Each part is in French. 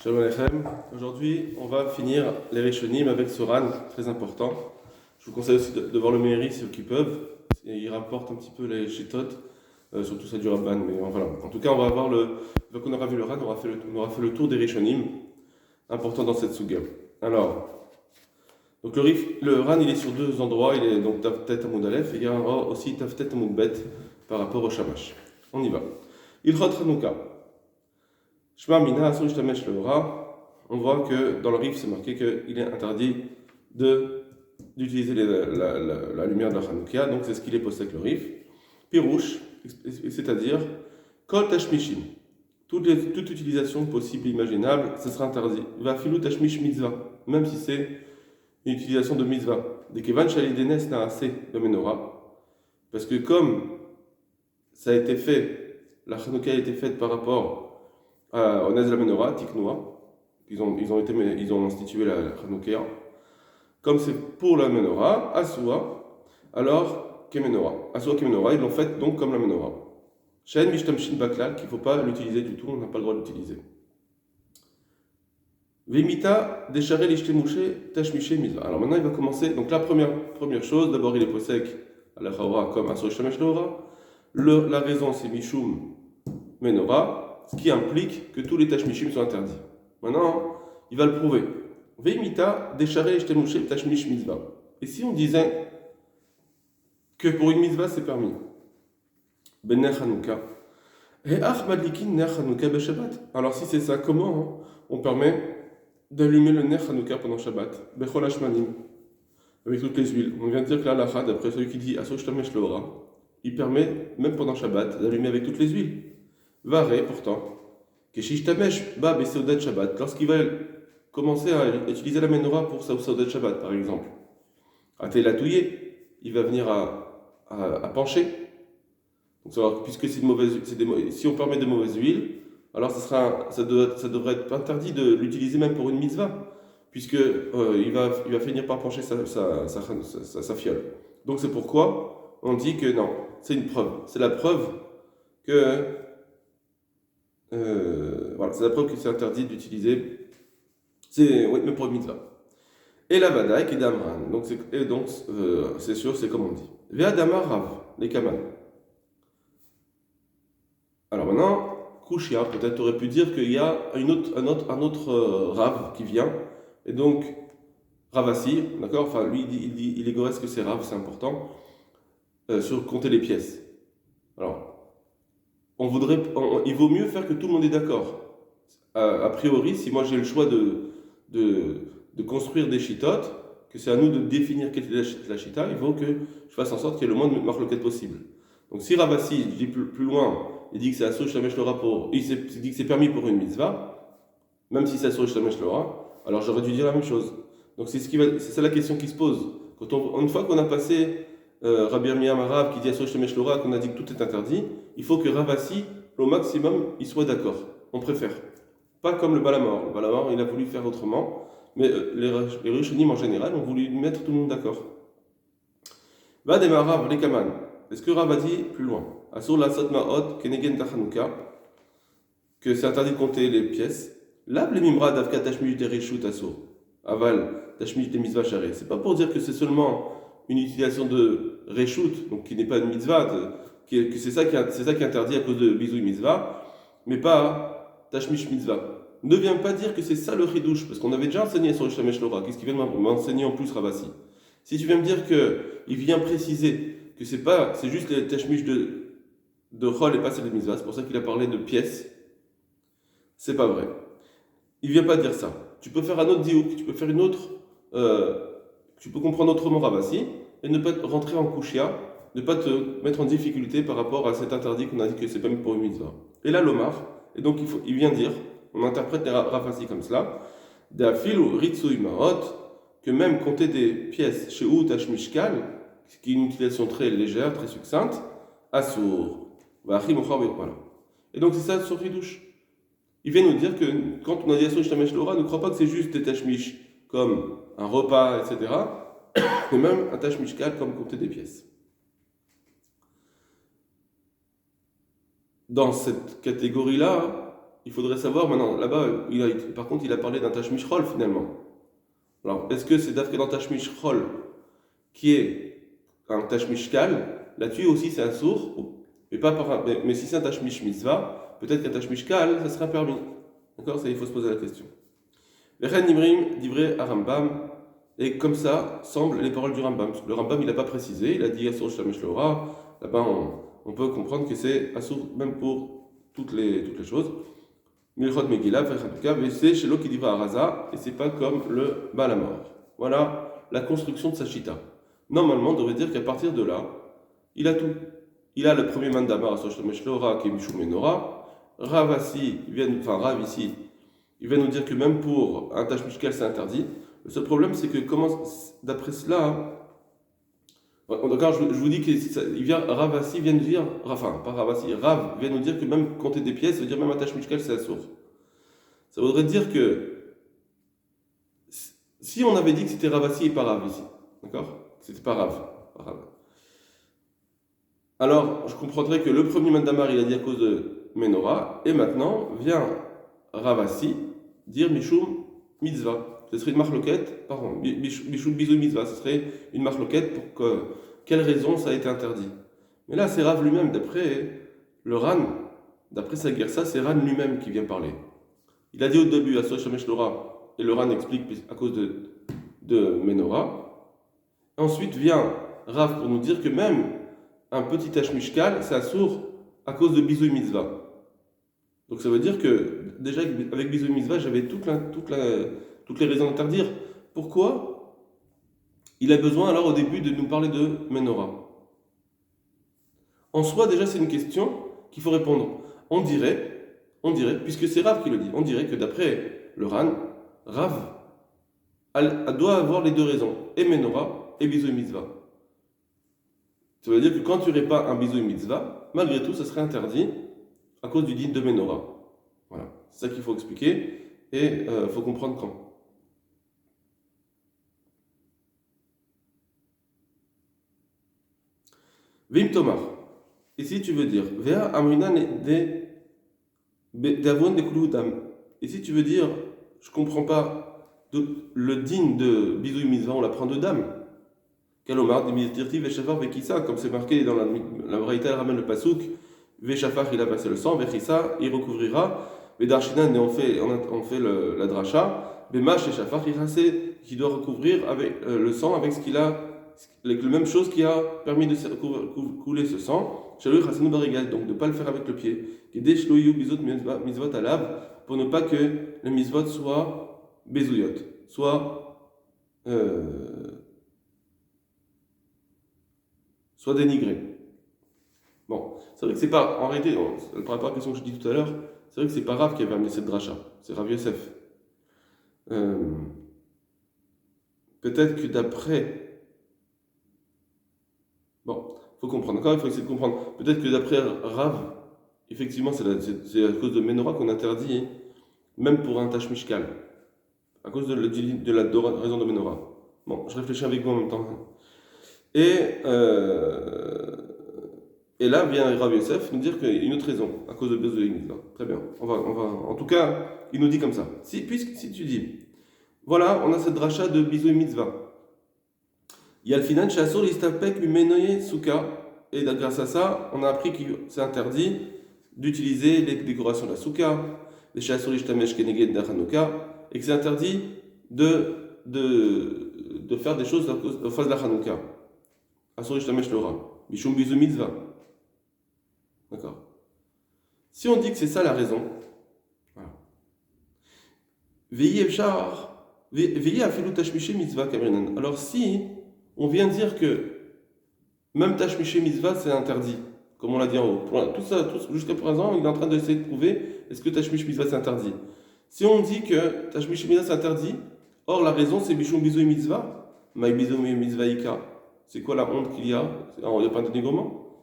Shalom Aleichem. Aujourd'hui, on va finir les Rishonim avec ce Ran très important. Je vous conseille aussi de voir le Meiri, ceux qui peuvent. Il rapporte un petit peu les Shitot, surtout ça du Rabban. Mais voilà. En tout cas, on va avoir donc on aura vu le Ran, on aura fait le tour des Rishonim, important dans cette Suga. Alors, donc le Ran, il est sur deux endroits. Il est donc Taftet Amoud Aleph et il y a aussi Taftet Amoud Bet par rapport au Shamash. On y va. Ilchot Hanouka. Shema Mina Asur Ishtamesh Leora, on voit que dans le Rif c'est marqué qu'il est interdit d'utiliser la lumière de la Hanoukia, donc c'est ce qu'il est posté avec le Rif. Pirouche, c'est-à-dire Kol Tashmishin, toute utilisation possible et imaginable, ce sera interdit. Va filou Tashmish Mitzvah, même si c'est une utilisation de Mitzvah. Des Kevan Shalidenes n'a assez de Menorah, parce que comme ça a été fait, la Hanoukia a été faite par rapport au Nez de la Menorah, Tiknoa, ils ont institué la Hanoukia. Comme c'est pour la Menorah, Asua, alors Kemenorah. Asua Kemenorah, ils l'ont fait donc comme la Menorah. Shen Mishtamshin Baklal, qu'il ne faut pas l'utiliser du tout, on n'a pas le droit de l'utiliser. Vimita Deshare Lishtemouche Tashmishe Mitzvah. Alors maintenant il va commencer, donc la première chose, d'abord il est posé à la Chaora comme Asua Shtamesh Leora. La raison c'est Mishum Menorah, ce qui implique que tous les tashmishim sont interdits. Maintenant, il va le prouver. Veimita décharé eshtemouché tashmish mitzvah. Et si on disait que pour une mitzvah c'est permis, ben ner Hanouka, et ach madlikin ner Hanouka be Shabbat. Alors si c'est ça, comment on permet d'allumer le ner Hanouka pendant Shabbat, bechol hashmanim, avec toutes les huiles. On vient de dire que la halakha, d'après celui qui dit aso shtamesh leora, il permet même pendant Shabbat d'allumer avec toutes les huiles. Varé, pourtant, que Shishtamesh ba Besaudat Shabbat, lorsqu'il va commencer à utiliser la menorah pour sa Saudat Shabbat, par exemple, à Telatouye, il va venir à pencher. Donc, puisque c'est si on permet de mauvaises huiles, alors ça devrait être interdit de l'utiliser même pour une mitzvah, puisque il va finir par pencher sa fiole. Donc, c'est pourquoi on dit que non, c'est une preuve. C'est la preuve que voilà, c'est la preuve que c'est interdit d'utiliser, même pour une mitzvah. Et la vadaï qui est d'Amran, donc c'est sûr, c'est comme on dit. Vea damar rav, les kaman. Alors maintenant, Kushia, peut-être tu aurais pu dire qu'il y a un autre rav qui vient, et donc Ravassi, d'accord, enfin lui il est goresque que c'est rav, c'est important, sur compter les pièces. Alors, il vaut mieux faire que tout le monde est d'accord. A priori, si moi j'ai le choix de construire des chitotes, que c'est à nous de définir quelle est la chita, il faut que je fasse en sorte qu'il y ait le moins de marloquettes possible. Donc si Ravassi, je dis plus loin, il dit que c'est Asur Shtamesh Leora il dit que c'est permis pour une mitzvah, même si c'est Asur Shtamesh Leora, alors j'aurais dû dire la même chose. Donc c'est ça la question qui se pose. Une fois qu'on a passé Rabbi Miyam Arav qui dit Asur Shtamesh Leora, qu'on a dit que tout est interdit, il faut que Ravassi, au maximum, il soit d'accord. On préfère. Pas comme le Balamor. Le Balamor, il a voulu faire autrement, mais les Rishonim en général ont voulu mettre tout le monde d'accord. Va des Marav, les Kaman. Est-ce que Rav a dit plus loin Asur la Sotmaot, Kenegen Tachanuka, que c'est interdit de compter les pièces. Là, les Mimra d'Avka Tashmish de Rishut Asur. Aval, Tashmish de Mitzvah Sharé. C'est pas pour dire que c'est seulement une utilisation de Reshut, donc qui n'est pas une mitzvah, que c'est ça qui est interdit à cause de bisouille mitzvah, mais pas Tashmish mitzvah. Ne viens pas dire que c'est ça le chidouche, parce qu'on avait déjà enseigné sur le Shtamesh Leora. Qu'est-ce qu'il vient de m'enseigner en plus, Ravassi? Si tu viens me dire qu'il vient préciser que c'est juste les Tashmish de Chol et pas celle de mitzvah, c'est pour ça qu'il a parlé de pièces, c'est pas vrai. Il vient pas dire ça. Tu peux faire un autre diouk, tu peux faire une autre. Tu peux comprendre autrement Ravassi et ne pas rentrer en kushia, ne pas te mettre en difficulté par rapport à cet interdit qu'on a dit que c'est pas pour une mitzvah. Et là, l'Omar, et donc il vient dire, on interprète les Ravassi comme cela, d'afil ou ritsui maot, que même compter des pièces chez Outash Mishkal, qui est une utilisation très légère, très succincte, assour, voilà. Et donc c'est ça sur Ridouche. Il vient nous dire que quand on a dit Asur Shtamesh Leora, ne crois pas que c'est juste des tashmish comme un repas, etc., mais même un tâche mishkal comme compter des pièces. Dans cette catégorie-là, il faudrait savoir maintenant, là-bas, par contre, il a parlé d'un Tashmish Chol finalement. Alors, est-ce que c'est d'Afrique dans Tashmish Chol qui est un Tashmish Kal? Là-dessus aussi, c'est un sourd, mais, pas par, mais si c'est un Tashmish Mitzvah, peut-être qu'un Tashmish Kal, ça serait permis. D'accord? Ça, il faut se poser la question. Vechen Nimrim, divrei Rambam, et comme ça semblent les paroles du Rambam. Parce que le Rambam, il n'a pas précisé, il a dit Asur Shamash Lora. Là-bas, on peut comprendre que c'est Asur même pour toutes les choses. Milchot Megillah, mais c'est chez l'eau qui dit Araza, et c'est pas comme le Balamor. Voilà la construction de sa chita. Normalement, on devrait dire qu'à partir de là, il a tout. Il a le premier mandamar Asur Shamash Lora qui est Mishum Menora. Rav ici, il vient nous dire que même pour un Tashmish Kal, c'est interdit. Le seul problème, c'est que d'après cela, d'accord, je vous dis que Ravasi vient de dire, enfin, pas Ravasi, Rav vient nous dire que même compter des pièces, ça veut dire même un Tashmish Kal, c'est la source. Ça voudrait dire que si on avait dit que c'était Ravasi et pas Rav ici, d'accord, c'était pas Rav. Alors, je comprendrais que le premier Mandamar, il a dit à cause de Menorah, et maintenant vient Ravasi dire Mishum Mitzvah. Ce serait une marloquette, pardon, Mishum Bisou Mitzvah, ce serait une marloquette pour quelle raison ça a été interdit. Mais là, c'est Rav lui-même, d'après le Ran, d'après sa Gersa, c'est Ran lui-même qui vient parler. Il a dit au début, à Sochamesh Lora, et le Ran explique à cause de Menorah. Ensuite vient Rav pour nous dire que même un petit Tashmishkal, c'est assourd à cause de Bisou Mitzvah. Donc ça veut dire que déjà avec Bisou Mitzvah, j'avais toutes les raisons d'interdire. Pourquoi il a besoin alors au début de nous parler de Menorah? En soi, déjà, c'est une question qu'il faut répondre. On dirait, puisque c'est Rav qui le dit, on dirait que d'après le Ran, Rav doit avoir les deux raisons, et Menorah et Bisou Mitzvah. Ça veut dire que quand tu n'aurais pas un Bisou Mitzvah, malgré tout, ça serait interdit à cause du din de Menorah. Voilà, c'est ça qu'il faut expliquer, et il faut comprendre quand. Vim Tomar. Ici, tu veux dire, Vea Amrina d'Avon de Kouloudam. Ici, tu veux dire, je comprends pas, le din de Bisou Mitzvah, on l'apprend de dame. Kalomar, Dimitirti, Veshafar, Vekissa, comme c'est marqué dans la Braïta, elle ramène le Pasouk, Veshafar, il a passé le sang, Vechissa, il recouvrira, Vedarshinan, on fait la dracha, Bemash et Shafar, qui doit recouvrir avec le sang avec ce qu'il a. La même chose qui a permis de couler ce sang, donc de ne pas le faire avec le pied. Pour ne pas que le misvot soit bézouyot, soit dénigré. Bon, c'est vrai que c'est pas, en réalité, par rapport à la question que je dis tout à l'heure, c'est vrai que c'est pas Rav qui avait amené cette dracha, c'est Rav Yosef. Peut-être que d'après. Bon, il faut comprendre. Encore, il faut essayer de comprendre. Peut-être que d'après Rav, effectivement, c'est à cause de Menorah qu'on interdit, même pour un Tashmish Kal, à cause de la raison de Menorah. Bon, je réfléchis avec vous en même temps. Et là vient Rav Yosef nous dire qu'il y a une autre raison, à cause de Bézouï. Très bien. On va, en tout cas, il nous dit comme ça. Si tu dis, voilà, on a cette dracha de Bisou Mitzvah. Il y a le finan chassor l'istapek menoye souka, et grâce à ça, on a appris que c'est interdit d'utiliser les décorations de la souka, les chassor l'ishtamesh keneged de Hanouka, et que c'est interdit de faire des choses en face de la Hanouka. Asur l'ishtamesh l'ora, bishum bisou mitzvah. D'accord. Si on dit que c'est ça la raison, voilà. Veillez afilu tashmiché mitzvah kamrenan. Alors si on vient dire que même Tashmiché Mitzvah, c'est interdit, comme on l'a dit en haut. Tout ça, jusqu'à présent, il est en train d'essayer de prouver est-ce que Tashmiché Mitzvah, c'est interdit. Si on dit que Tashmiché Mitzvah, c'est interdit, or la raison, c'est Bishum Bisou Mitzvah, Maï Bisou Mitzvah Ika. C'est quoi la honte qu'il y a? Il n'y a pas de dénigrement.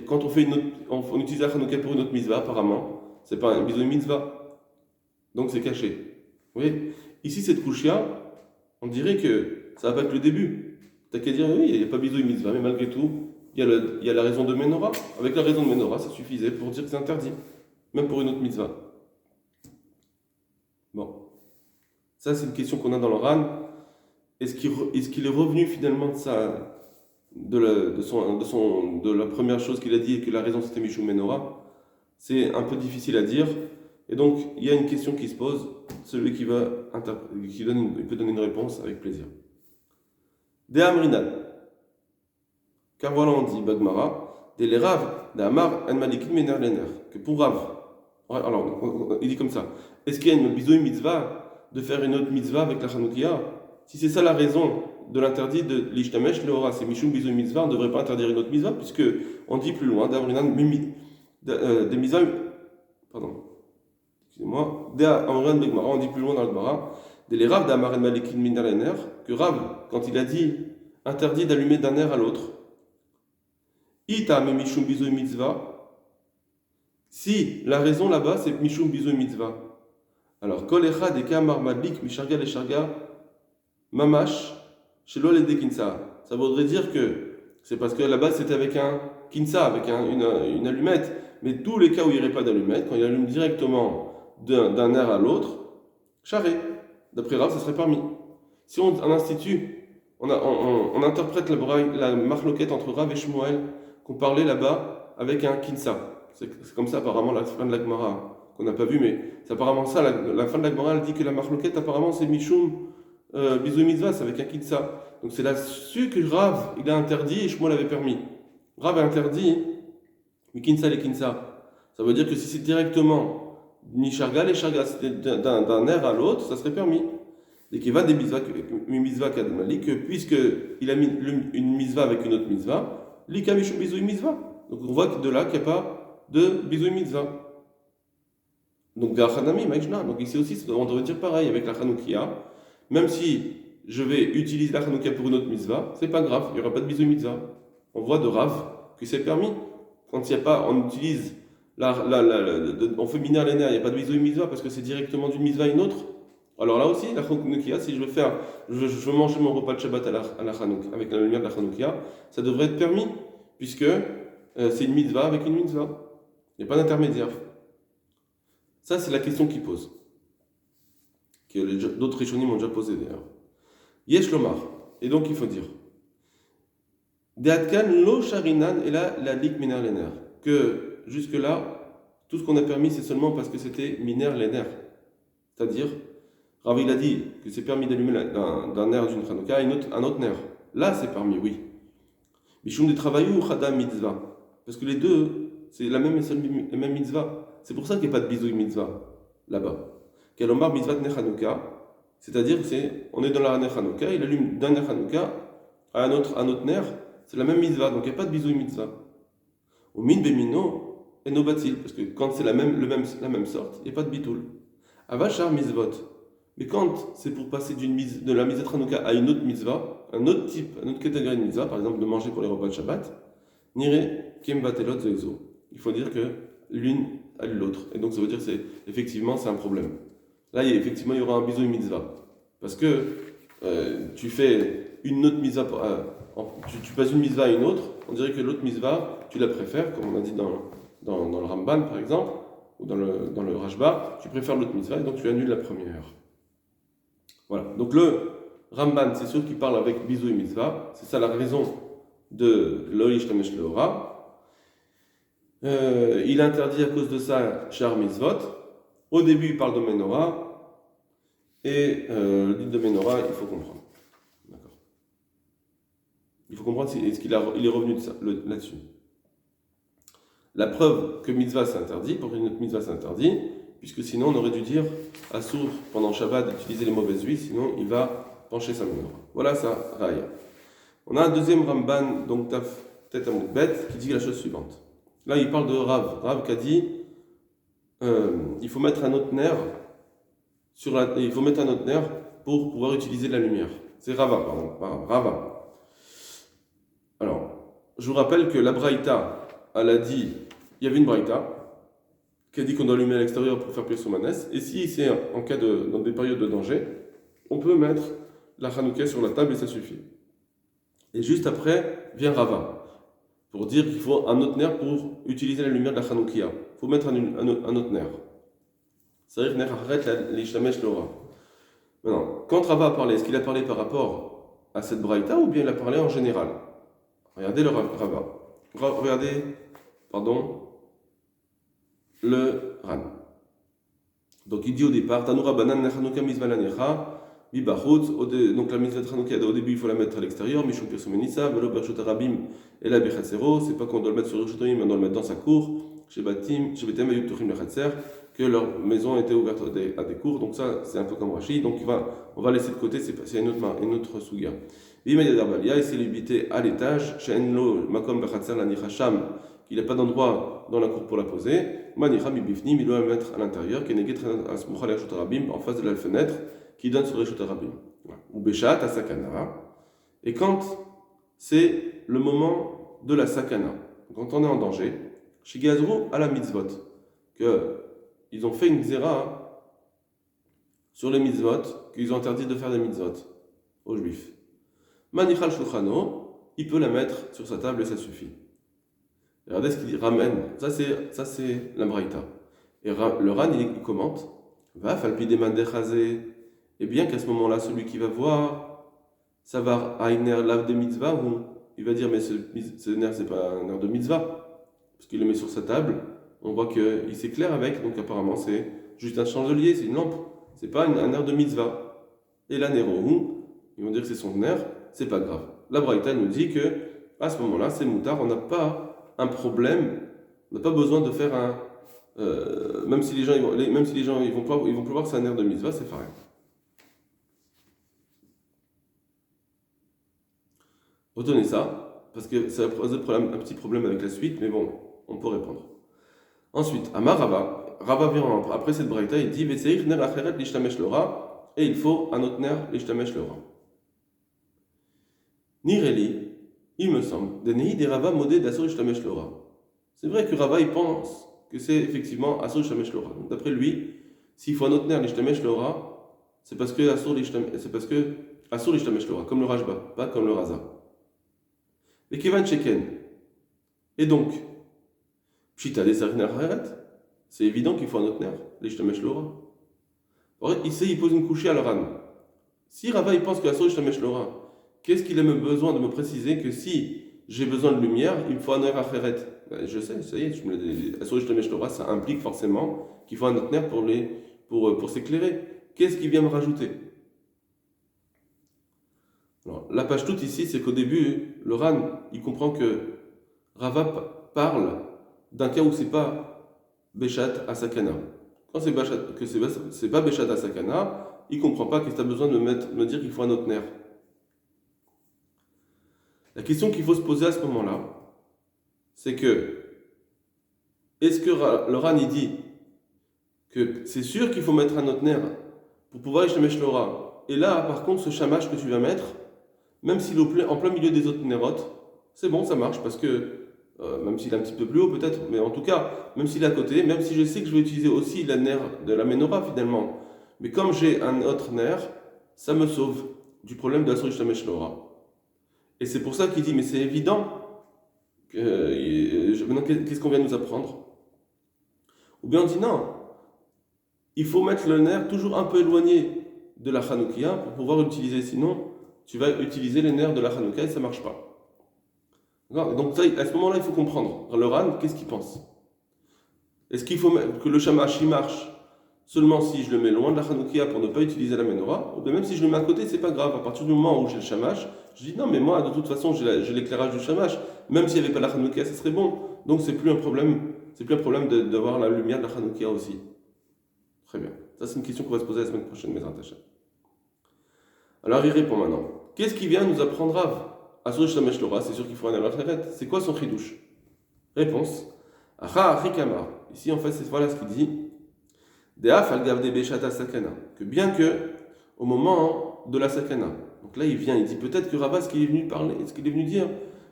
Quand on utilise la Hanouka pour une autre Mitzvah, apparemment, c'est pas un Bisou Mitzvah. Donc c'est caché. Vous voyez? Ici, cette Kushia, on dirait que ça va pas être le début. T'as qu'à dire, oui, il n'y a pas bisou mitzvah, mais malgré tout, il y a la raison de Menorah. Avec la raison de Menorah, ça suffisait pour dire que c'est interdit, même pour une autre mitzvah. Bon, ça c'est une question qu'on a dans le RAN. Est-ce qu'il est revenu finalement de la première chose qu'il a dit et que la raison c'était Mishum Menorah? C'est un peu difficile à dire. Et donc, il y a une question qui se pose. Celui qui il peut donner une réponse avec plaisir. De Amrinan. Car voilà, on dit Bagmara, de les Rav, de Amar, en Malikin Mener Lener. Que pour Rav, alors, il dit comme ça. Est-ce qu'il y a une bisouille mitzvah de faire une autre mitzvah avec la Chanoukia? Si c'est ça la raison de l'interdit de l'Ishtamesh Leora, c'est Mishum bisouille mitzvah, on ne devrait pas interdire une autre mitzvah, puisque on dit plus loin, d'Amrinan, des mitzvahs, pardon, excusez-moi, on dit plus loin dans le Gemara, des Rav d'Amar en Malikin Mener Lener, que Rav, quand il a dit interdit d'allumer d'un air à l'autre, Ita me Mishum bisouille mitzvah. Si la raison là-bas c'est Mishum bisouille mitzvah. Alors, Kol Echad et Kamar Madlik Misharga le Sharga Mamash Shelo le Kinsa. Ça voudrait dire que c'est parce que là-bas c'était avec un kinsa, avec une allumette. Mais tous les cas où il n'y aurait pas d'allumette, quand il allume directement d'un air à l'autre, charré. D'après Rav, ça serait permis. Si on institue, on interprète la marloquette entre Rav et Shmuel qu'on parlait là-bas avec un kinsa. C'est comme ça apparemment la fin de la Gemara qu'on n'a pas vu, mais c'est apparemment ça. La fin de la Gemara elle dit que la marloquette apparemment c'est Mishum bisou mitzvah, c'est avec un kinsa. Donc c'est là-dessus que Rav il a interdit et Shmuel avait permis. Rav a interdit, mais kinsa les kinsa. Ça veut dire que si c'est directement Nisharga les sharga, c'était d'un air à l'autre, ça serait permis. Et qu'il va des mitzvah kadmali, que puisqu'il a mis une mitzvah avec une autre mitzvah, l'ika mishum bisou mitzvah. Donc on voit que de là qu'il n'y a pas de bisou mitzvah. Donc donc ici aussi on devrait dire pareil avec la Chanoukia. Même si je vais utiliser la Chanoukia pour une autre mitzvah, c'est pas grave, il n'y aura pas de bisou mitzvah. On voit de Rav que c'est permis. Quand il n'y a pas, on utilise on fait mineur les nerfs, il n'y a pas de bisou mitzvah parce que c'est directement d'une mitzvah à une autre. Alors là aussi, la Chanoukia, si je veux manger mon repas de Shabbat à la Chanoukia, avec la lumière de la Chanoukia, ça devrait être permis, puisque c'est une mitzvah avec une mitzvah. Il n'y a pas d'intermédiaire. Ça, c'est la question qu'il pose. Que d'autres Rishonim m'ont déjà posé d'ailleurs. Yesh Lomar. Et donc il faut dire Deatkan lo sharinan et là la lik miner lener. Que jusque-là, tout ce qu'on a permis, c'est seulement parce que c'était miner lener. C'est-à-dire, Rav il a dit que c'est permis d'allumer d'un air d'une Chanouka un autre nerf. Là, c'est permis, oui. Mishum de travail ou Chada mitzvah. Parce que les deux, c'est la même mitzvah. C'est pour ça qu'il n'y a pas de bisouille mitzvah là-bas. Kalomar mitzvah de Chanouka, c'est-à-dire on est dans la Chanouka, il allume d'un ner Chanouka à un autre ner, c'est la même mitzvah, donc il n'y a pas de bisouille mitzvah. Au min bemino et no batil, parce que quand c'est la même sorte, il n'y a pas de bitoul. Avachar mitzvot. Mais quand c'est pour passer de la mitzvah Chanouka à une autre mitzvah, un autre catégorie de mitzvah, par exemple de manger pour les repas de Shabbat, nire kem batelot zoizo. Il faut dire que l'une annule l'autre. Et donc ça veut dire que effectivement c'est un problème. Là, effectivement, il y aura un bisouille mitzvah. Parce que tu fais une autre mitzvah, tu passes une mitzvah à une autre, on dirait que l'autre mitzvah, tu la préfères, comme on a dit dans le Ramban par exemple, ou dans le Rashba, tu préfères l'autre mitzvah et donc tu annules la première. Voilà. Donc le Ramban, c'est sûr qu'il parle avec bisouille mitzvah, c'est ça la raison de l'Olish Tamesh Leora. Il interdit à cause de ça Shar Mitzvot. Au début, il parle de Menorah, et le dit de Menorah, il faut comprendre. D'accord. Il faut comprendre est-ce qu'il est revenu là-dessus. La preuve que mitzvah s'interdit, pour une autre mitzvah s'interdit, puisque sinon on aurait dû dire à Sour pendant Shabbat d'utiliser les mauvaises huiles, sinon il va pencher sa Menorah. Voilà ça, Raya. On a un deuxième Ramban, donc Taf Tet Amud Bet, qui dit la chose suivante. Là, il parle de Rav. Rav qui a dit il faut mettre un autre nerf pour pouvoir utiliser la lumière. C'est Rava, pardon. Rava. Alors, je vous rappelle que la Braïta, elle a dit, il y avait une Braïta qui a dit qu'on doit allumer à l'extérieur pour faire plier son manès. Et si c'est dans des périodes de danger, on peut mettre la Hanouka sur la table et ça suffit. Et juste après vient Rava pour dire qu'il faut un autre nerf pour utiliser la lumière de la Hanoukia. Il faut mettre un autre nerf. C'est-à-dire l'ishtamesh l'ora. Maintenant, quand Rava a parlé, est-ce qu'il a parlé par rapport à cette braïta ou bien il a parlé en général? Regardez le Rava. Regardez, pardon, le Ran. Donc il dit au départ, Tanura banan nechanouka mizva lanecha, bibachut, donc la mizva de Hanouka, au début il faut la mettre à l'extérieur, mishum persumenissa, velo bershut arabim, et la bechatzero, c'est pas qu'on doit le mettre sur le chutonim, mais on doit le mettre dans sa cour, chez Betem ayub tuchim lechatzer, que leur maison était ouverte à des cours, donc ça c'est un peu comme Rashi, donc on va laisser de côté, c'est une autre souga. Bimediadarbalia, et c'est limité à l'étage, chez Enlo, makom bechatzer la nichasham, qu'il n'a pas d'endroit dans la cour pour la poser, manicha bibifnim, il doit la mettre à l'intérieur, en face de la fenêtre qui donne sur les Arabim. Ou Béchat à Sakana. Et quand c'est le moment de la Sakana, quand on est en danger, chez Gazrou à la mitzvot, qu'ils ont fait une xéra sur les mitzvot, qu'ils ont interdit de faire des mitzvot aux juifs. Manichal Shulchano, il peut la mettre sur sa table et ça suffit. Regardez ce qu'il dit, ramène, ça c'est la braïta. Et le Ran il commente, va falpi des mandechazé, et bien qu'à ce moment-là, celui qui va voir, ça va aïner lav de mitzvah, ou il va dire, mais ce nerf c'est pas un nerf de mitzvah, parce qu'il le met sur sa table, on voit qu'il s'éclaire avec, donc apparemment c'est juste un chandelier, c'est une lampe, c'est pas un nerf de mitzvah. Et la nero, ils vont dire que c'est son nerf, c'est pas grave. La braïta nous dit que à ce moment-là, c'est moutard, on n'a pas un problème, on n'a pas besoin de faire un. Même si les gens ils vont pas voir que c'est un nerf de mitzvah, c'est pareil. Retenez ça, parce que ça pose un petit problème avec la suite, mais bon, on peut répondre. Ensuite, Amar Rava vient après cette braïta, il dit Vetseich ner acheret l'ishtamesh lora, et il faut un autre nerf l'ishtamesh lora. Nireli, il me semble, Denehi de Rava modé d'Asur l'ishtamesh lora. C'est vrai que Rava il pense que c'est effectivement Asur l'ishtamesh lora. D'après lui, s'il faut un autre nerf l'ishtamesh lora, c'est parce que Asur l'ishtamesh lora, comme le Rajba, pas comme le Raza. Mais Kevan Sheken. Et donc, Pshita des c'est évident qu'il faut un autre nerf, l'ishtamesh lora. Ici, il pose une couchée à le Ran. Si Rava il pense que Asur l'ishtamesh lora, qu'est-ce qu'il a besoin de me préciser que si j'ai besoin de lumière, il me faut un nerf acheret? Je sais, ça y est, Asur l'ishtamesh lora, ça implique forcément qu'il faut un autre nerf pour s'éclairer. Qu'est-ce qu'il vient me rajouter? Alors, la page toute ici, c'est qu'au début, le Ran, il comprend que Rava parle d'un cas où c'est pas Béchat à Sakana. Quand c'est pas Béchat à Sakana, il comprend pas que tu as besoin de me dire qu'il faut un autre nerf. La question qu'il faut se poser à ce moment-là, c'est que est-ce que le Ran il dit que c'est sûr qu'il faut mettre un autre nerf pour pouvoir ishtamesh lora, et là par contre ce shamash que tu vas mettre, même s'il est en plein milieu des autres nérotes, c'est bon, ça marche, parce que, même s'il est un petit peu plus haut peut-être, mais en tout cas, même s'il est à côté, même si je sais que je vais utiliser aussi la nerf de la menorah finalement, mais comme j'ai un autre nerf, ça me sauve du problème de la Asur l'ishtamesh lora. Et c'est pour ça qu'il dit, mais c'est évident, maintenant qu'est-ce qu'on vient nous apprendre? Ou bien on dit non, il faut mettre le nerf toujours un peu éloigné de la Hanoukia pour pouvoir l'utiliser, sinon tu vas utiliser les nerfs de la Hanouka et ça ne marche pas. Donc ça, à ce moment-là, il faut comprendre. Le Ran, qu'est-ce qu'il pense? Est-ce qu'il faut que le shamash il marche seulement si je le mets loin de la Hanoukia pour ne pas utiliser la menorah, ou bien même si je le mets à côté, c'est pas grave. À partir du moment où j'ai le shamash, je dis non, mais moi, de toute façon, j'ai l'éclairage du shamash. Même s'il n'y avait pas la Hanoukia, ça serait bon. Donc c'est plus un problème d'avoir la lumière de la Hanoukia aussi. Très bien. Ça, c'est une question qu'on va se poser la semaine prochaine, mes attachés. Alors il répond maintenant. Qu'est-ce qui vient nous apprendre Rav? Asur l'ishtamesh lora, c'est sûr qu'il faut un nerf acheret. C'est quoi son chidouche? Réponse. Acha achikama. Ici, en fait, voilà ce qu'il dit. Deaf al gavde beshata sakana. Que bien que, au moment de la sakana. Donc là, il dit peut-être que Rava, ce qu'il est venu parler, ce qu'il est venu dire,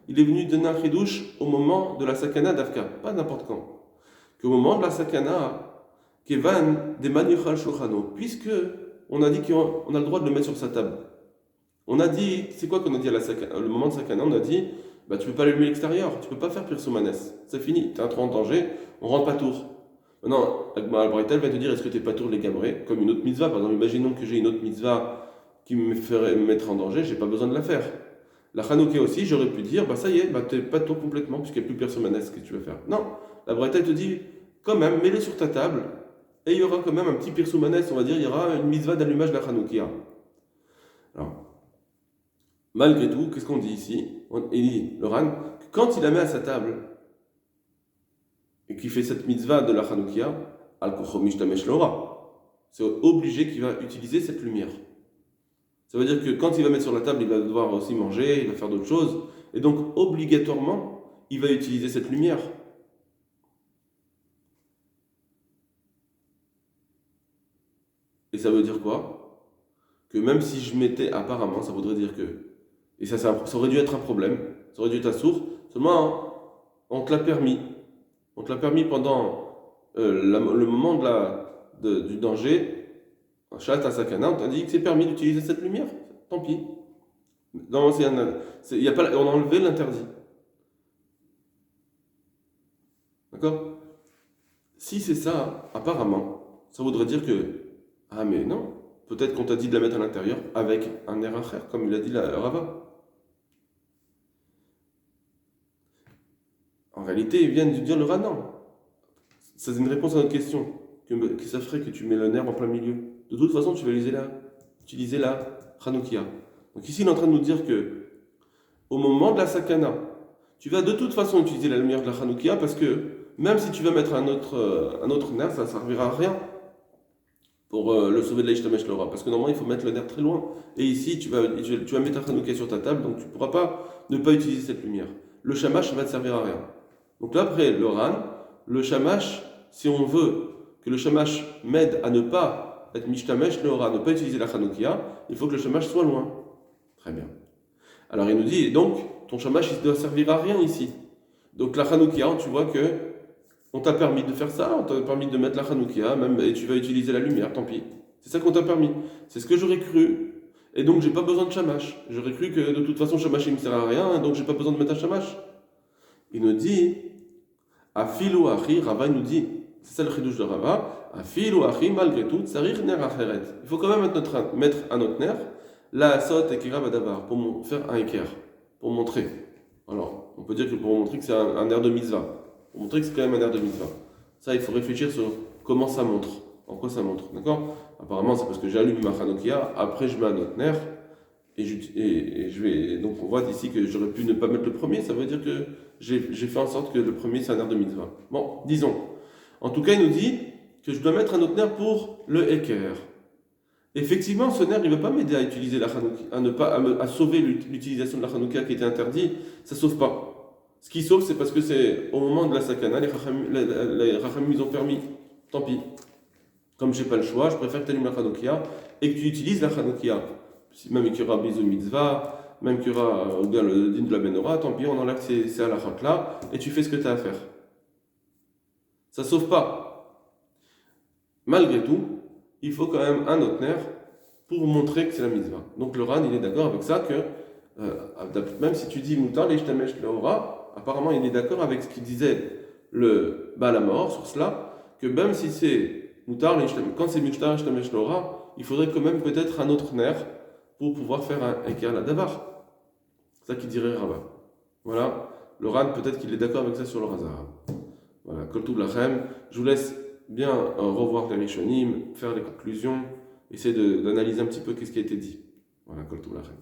il est venu donner un chidouche au moment de la sakana d'Afka. Pas n'importe quand. Qu'au moment de la sakana, kevan de manichal shulchano. Puisque, on a dit qu'on a le droit de le mettre sur sa table. On a dit, c'est quoi qu'on a dit à le moment de Sakana? On a dit, tu peux pas l'allumer à l'extérieur, tu peux pas faire Pirso Manès. C'est fini, tu es en danger, on rentre pas tour. Maintenant, Agmara Braïta va te dire est-ce que tu es pas tour les gamrés comme une autre mitzvah. Par exemple, imaginons que j'ai une autre mitzvah qui me ferait me mettre en danger, j'ai pas besoin de la faire. La Hanouka aussi, j'aurais pu dire bah ça y est, bah t'es pas tour complètement puisqu'il n'y a plus personne manesse que tu vas faire. Non, la Braïta te dit quand même, mets-le sur ta table et il y aura quand même un petit pirsou manesse, on va dire, il y aura une mitzvah d'allumage de la Hanoukia. Alors, malgré tout, qu'est-ce qu'on dit ici? Il dit, le Ran, que quand il la met à sa table et qu'il fait cette mitzvah de la Hanoukia, al-Kochomish Tamesh Lora, c'est obligé qu'il va utiliser cette lumière. Ça veut dire que quand il va mettre sur la table, il va devoir aussi manger, il va faire d'autres choses, et donc obligatoirement, il va utiliser cette lumière. Et ça veut dire quoi? Que même si je mettais, apparemment, ça voudrait dire que, et ça aurait dû être un problème, ça aurait dû être un sourd, seulement on te l'a permis. On te l'a permis pendant le moment du danger, un chat à sakana, on t'a dit que c'est permis d'utiliser cette lumière. Tant pis. Non, y a pas, on a enlevé l'interdit. D'accord? Si c'est ça, apparemment, ça voudrait dire que, ah mais non, peut-être qu'on t'a dit de la mettre à l'intérieur avec un air acher, comme il a dit la Rava. En réalité, ils viennent de dire le Ranan. C'est une réponse à notre question. Que ça ferait que tu mets le nerf en plein milieu. De toute façon, tu vas utiliser la Hanoukia. Donc ici, il est en train de nous dire que au moment de la sakana, tu vas de toute façon utiliser la lumière de la Hanoukia parce que même si tu vas mettre un autre nerf, ça ne servira à rien pour le sauver de l'Aishtamesh Lora. Parce que normalement, il faut mettre le nerf très loin. Et ici, tu vas mettre ta Hanoukia sur ta table, donc tu ne pourras pas ne pas utiliser cette lumière. Le shamash, ça va te servir à rien. Donc là, après le Ran, le shamash, si on veut que le shamash m'aide à ne pas être mishtamesh, le Ran, ne pas utiliser la Hanoukia, il faut que le shamash soit loin. Très bien. Alors il nous dit, donc, ton shamash, il ne doit servir à rien ici. Donc la Hanoukia, tu vois que on t'a permis de faire ça, on t'a permis de mettre la Hanoukia, même, et tu vas utiliser la lumière, tant pis. C'est ça qu'on t'a permis. C'est ce que j'aurais cru. Et donc j'ai pas besoin de shamash. J'aurais cru que de toute façon, shamash, il ne me sert à rien, donc j'ai pas besoin de mettre un shamash. Il nous dit, Afilu achi, Rava nous dit, c'est ça le chidouche de Rava, Afilu achi, malgré tout, tsarir ner acheret. Il faut quand même mettre un autre nerf, la sot et kira badavar, pour faire un équerre, pour montrer. Alors, on peut dire que pour montrer que c'est un nerf de mitzvah, pour montrer que c'est quand même un nerf de mitzvah. Ça, il faut réfléchir sur comment ça montre, en quoi ça montre, d'accord? Apparemment, c'est parce que j'allume ma Hanoukia, après je mets un autre nerf, et je vais. Donc on voit ici que j'aurais pu ne pas mettre le premier, ça veut dire que j'ai fait en sorte que le premier c'est un nerf de mitzvah. Bon, disons. En tout cas, il nous dit que je dois mettre un autre nerf pour le Eker. Effectivement, ce nerf, il ne va pas m'aider à utiliser la Hanouka, à sauver l'utilisation de la Hanouka qui était interdite, ça ne sauve pas. Ce qui sauve, c'est parce que c'est au moment de la sakana, les Rachamim ils ont permis. Tant pis. Comme j'ai pas le choix, je préfère que tu allumes la Hanouka et que tu utilises la Hanouka. Même qu'il y aura bisou mitzvah, même qu'il y aura le din de la menorah, tant pis, on enlève c'est à la là et tu fais ce que tu as à faire. Ça ne sauve pas. Malgré tout, il faut quand même un autre nerf pour montrer que c'est la mitzvah. Donc le Ran, il est d'accord avec ça que, même si tu dis Moutar, les Shtamesh Leora, apparemment il est d'accord avec ce qu'il disait le Baal HaMaor sur cela, que même si c'est Moutar, quand c'est Moutar, les Shtamesh Leora, il faudrait quand même peut-être un autre nerf pour pouvoir faire un équerre la davar. C'est ça qu'il dirait Rabat. Voilà, le Ran, peut-être qu'il est d'accord avec ça sur le Razara. Voilà, Kol Tov Lachem. Je vous laisse bien revoir les Rishonim, faire les conclusions, essayer d'analyser un petit peu qu'est-ce qui a été dit. Voilà, Kol Tov Lachem.